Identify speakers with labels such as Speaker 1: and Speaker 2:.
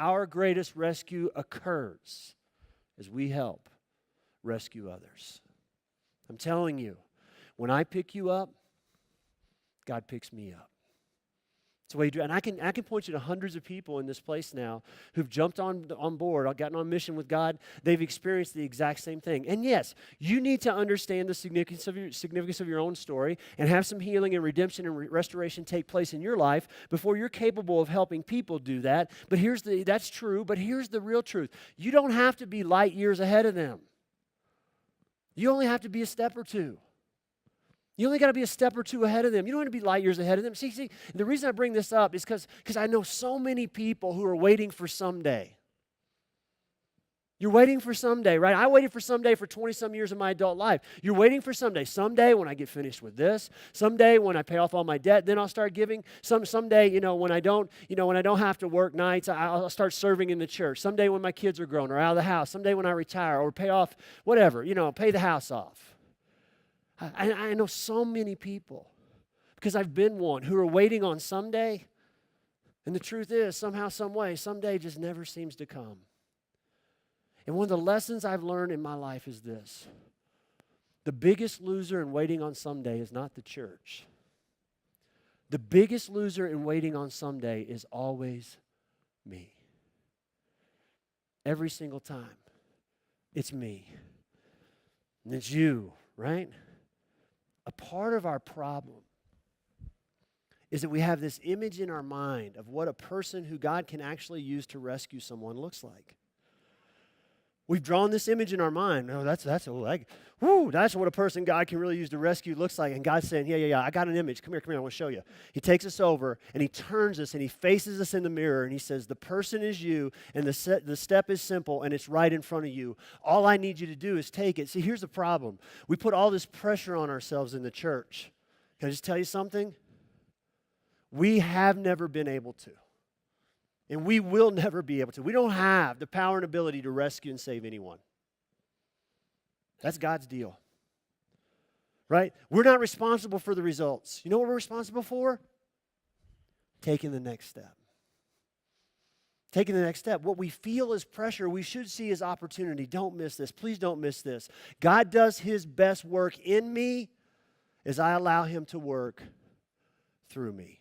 Speaker 1: our greatest rescue occurs as we help rescue others. I'm telling you, when I pick you up, God picks me up. That's the way you do it. And I can point you to hundreds of people in this place now who've jumped on board, gotten on mission with God. They've experienced the exact same thing. And yes, you need to understand the significance of your own story and have some healing and redemption and restoration take place in your life before you're capable of helping people do that. But that's true, but here's the real truth. You don't have to be light years ahead of them. You only have to be a step or two. You only got to be a step or two ahead of them. You don't want to be light years ahead of them. See, the reason I bring this up is because I know so many people who are waiting for someday. You're waiting for someday, right? I waited for someday for 20-some years of my adult life. You're waiting for someday. Someday when I get finished with this. Someday when I pay off all my debt, then I'll start giving. Someday, when I don't have to work nights, I'll start serving in the church. Someday when my kids are grown or out of the house. Someday when I retire or pay off whatever, pay the house off. I know so many people, because I've been one, who are waiting on someday, and the truth is, somehow, some way, someday just never seems to come. And one of the lessons I've learned in my life is this: the biggest loser in waiting on someday is not the church. The biggest loser in waiting on someday is always me. Every single time, it's me. And it's you, right? A part of our problem is that we have this image in our mind of what a person who God can actually use to rescue someone looks like. We've drawn this image in our mind. Oh, that's what a person God can really use to rescue looks like. And God's saying, yeah, I got an image. Come here, I want to show you. He takes us over, and he turns us, and he faces us in the mirror, and he says, the person is you, and the step is simple, and it's right in front of you. All I need you to do is take it. See, here's the problem. We put all this pressure on ourselves in the church. Can I just tell you something? We have never been able to. And we will never be able to. We don't have the power and ability to rescue and save anyone. That's God's deal. Right? We're not responsible for the results. You know what we're responsible for? Taking the next step. Taking the next step. What we feel is pressure, we should see as opportunity. Don't miss this. Please don't miss this. God does his best work in me as I allow him to work through me.